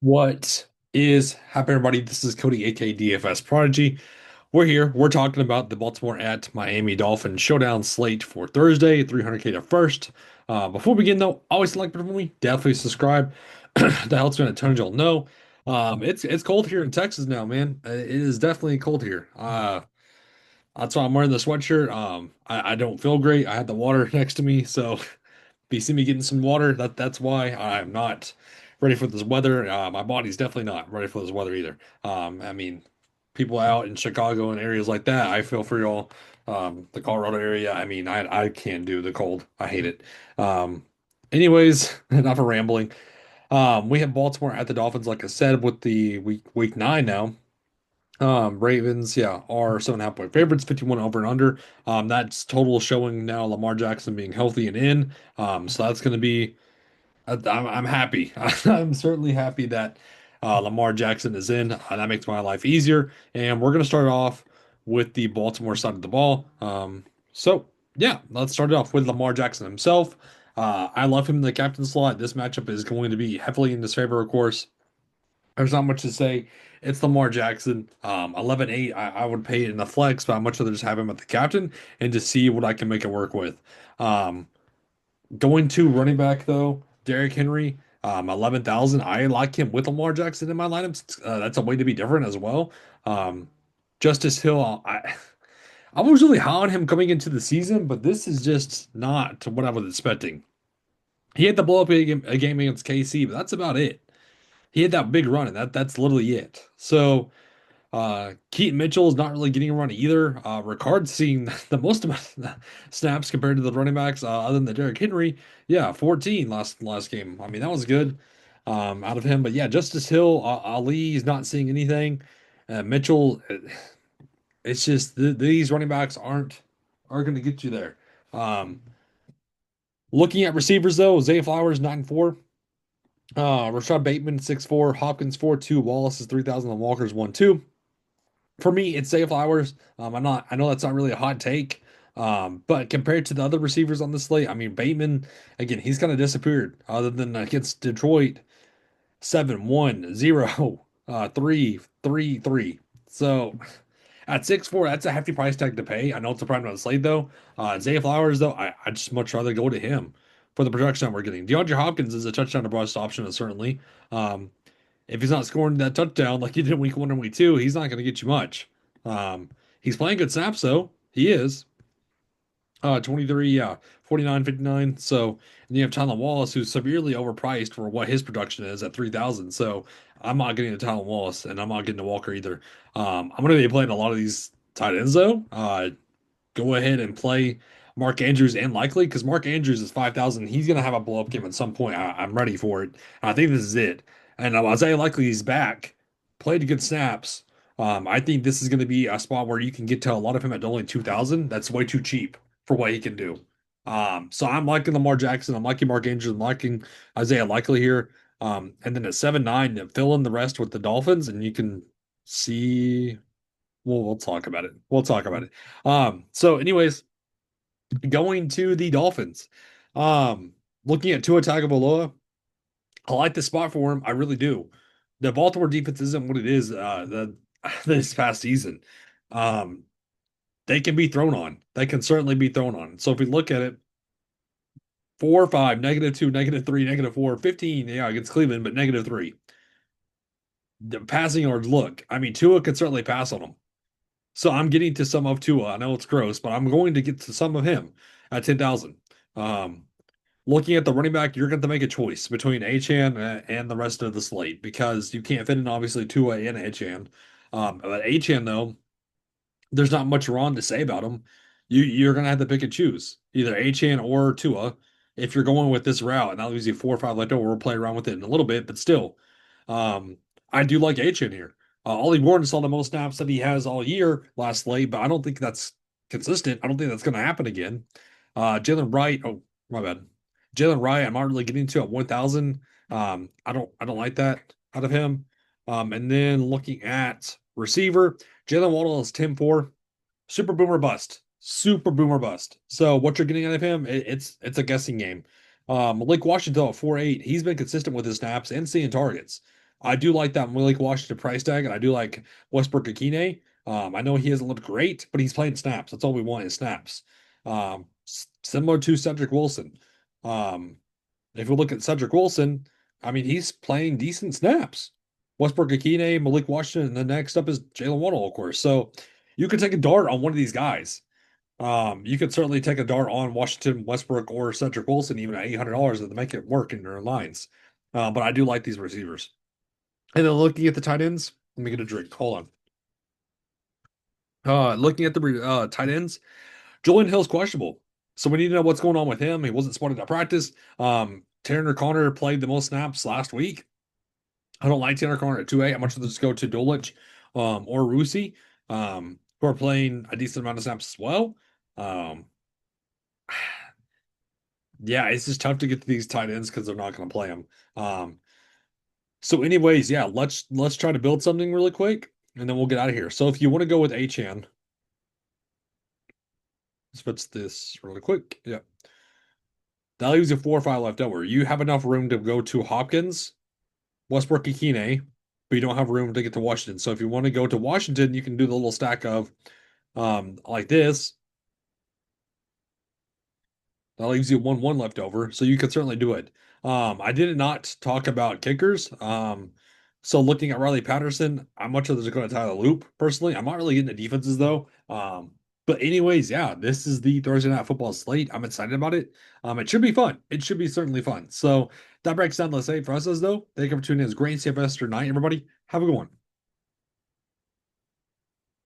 What is happening, everybody? This is Cody, aka DFS Prodigy. We're here. We're talking about the Baltimore at Miami Dolphins showdown slate for Thursday, 300K to first. Before we begin, though, always like before we definitely subscribe. That helps me a ton. You'll know. It's cold here in Texas now, man. It is definitely cold here. That's why I'm wearing the sweatshirt. I don't feel great. I had the water next to me, so if you see me getting some water, that's why I'm not ready for this weather. My body's definitely not ready for this weather either. I mean, people out in Chicago and areas like that, I feel for y'all. The Colorado area, I mean, I can't do the cold. I hate it. Anyways, enough of rambling. We have Baltimore at the Dolphins, like I said, with the week nine now. Ravens, yeah, are 7.5 point favorites, 51 over and under. That's total showing now Lamar Jackson being healthy and in. So that's going to be, I'm happy. I'm certainly happy that Lamar Jackson is in. That makes my life easier. And we're going to start off with the Baltimore side of the ball. So yeah, let's start it off with Lamar Jackson himself. I love him in the captain slot. This matchup is going to be heavily in his favor, of course. There's not much to say. It's Lamar Jackson. 11-8, I would pay it in the flex, but I'd much rather just have him at the captain and just see what I can make it work with. Um, Going to running back, though, Derrick Henry, 11,000. I like him with Lamar Jackson in my lineups. That's a way to be different as well. Um, Justice Hill, I was really high on him coming into the season, but this is just not what I was expecting. He had the blow up a game against KC, but that's about it. He had that big run, and that's literally it. So Keaton Mitchell is not really getting a run either. Ricard's seeing the most amount of snaps compared to the running backs, other than the Derrick Henry. Yeah, 14 last game. I mean, that was good out of him. But yeah, Justice Hill, Ali is not seeing anything. Mitchell, it's just these running backs aren't going to get you there. Um, Looking at receivers though, Zay Flowers 9-4. Rashad Bateman 6-4, Hopkins 4-2, Wallace is 3,000, and Walker's 1-2. For me, it's Zay Flowers. I know that's not really a hot take. But compared to the other receivers on the slate, I mean Bateman, again, he's kind of disappeared other than against Detroit 7-1-0, 3-3-3. So at 6-4, that's a hefty price tag to pay. I know it's a prime on the slate though. Zay Flowers, though, I just much rather go to him for the production that we're getting. DeAndre Hopkins is a touchdown to bust option, certainly. Um, if he's not scoring that touchdown like he did in week one and week two, he's not going to get you much. He's playing good snaps, though. He is. 23, yeah, 49, 59. So, and you have Tylan Wallace, who's severely overpriced for what his production is at 3,000. So, I'm not getting to Tylan Wallace, and I'm not getting to Walker either. I'm going to be playing a lot of these tight ends, though. Go ahead and play Mark Andrews and Likely because Mark Andrews is 5,000. He's going to have a blow up game at some point. I'm ready for it. I think this is it. And Isaiah Likely is back, played good snaps. I think this is going to be a spot where you can get to a lot of him at only 2,000. That's way too cheap for what he can do. So I'm liking Lamar Jackson. I'm liking Mark Andrews. I'm liking Isaiah Likely here. And then at 7-9, fill in the rest with the Dolphins, and you can see. Well, we'll talk about it. We'll talk about it. So anyways, going to the Dolphins. Um, Looking at Tua Tagovailoa, I like the spot for him. I really do. The Baltimore defense isn't what it is this past season. Um, they can be thrown on. They can certainly be thrown on. So if we look at it, 4-5, -2, -3, -4, 15, yeah, against Cleveland, but -3. The passing yards look. I mean, Tua could certainly pass on them. So I'm getting to some of Tua. I know it's gross, but I'm going to get to some of him at 10,000. Um, Looking at the running back, you're going to make a choice between Achan and the rest of the slate because you can't fit in obviously Tua and Achan. But Achan though, there's not much wrong to say about him. You're going to have to pick and choose either Achan or Tua if you're going with this route, and that leaves you 4 or 5 left over. We'll play around with it in a little bit, but still, um, I do like Achan here. Ollie Gordon saw the most snaps that he has all year last slate, but I don't think that's consistent. I don't think that's going to happen again. Jalen Wright, oh my bad. Jalen Wright, I'm not really getting to at 1,000. I don't like that out of him. And then looking at receiver, Jalen Waddle is 10-4. Super boomer bust. Super boomer bust. So what you're getting out of him, it's a guessing game. Malik Washington at 4-8. He's been consistent with his snaps and seeing targets. I do like that Malik Washington price tag, and I do like Westbrook Akine. I know he hasn't looked great, but he's playing snaps. That's all we want is snaps. Similar to Cedric Wilson. Um, if you look at Cedric Wilson, I mean, he's playing decent snaps. Westbrook Akine, Malik Washington, and the next up is Jalen Waddle, of course. So you could take a dart on one of these guys. You could certainly take a dart on Washington, Westbrook, or Cedric Wilson, even at $800 to make it work in their lines. But I do like these receivers. And then looking at the tight ends, let me get a drink. Hold on. Looking at the tight ends, Julian Hill's questionable. So we need to know what's going on with him. He wasn't spotted at practice. Tanner Connor played the most snaps last week. I don't like Tanner Connor at 2A. I'm much rather just go to Dolich or Rusi, who are playing a decent amount of snaps as well. Um, yeah, it's just tough to get to these tight ends because they're not going to play them. So, anyways, yeah, let's try to build something really quick, and then we'll get out of here. So, if you want to go with Achan, let's fix this really quick. Yeah, that leaves you 4 or 5 left over. You have enough room to go to Hopkins, Westbrook Ikine, but you don't have room to get to Washington. So, if you want to go to Washington, you can do the little stack of like this. That leaves you 1-1 left over, so you could certainly do it. I did not talk about kickers. So looking at Riley Patterson, I'm much rather just going to tie the loop personally. I'm not really getting the defenses though. But anyways, yeah, this is the Thursday night football slate. I'm excited about it. It should be fun. It should be certainly fun. So that breaks down the slate for us as though. Thank you for tuning in. It's great CFS night, everybody. Have a good one.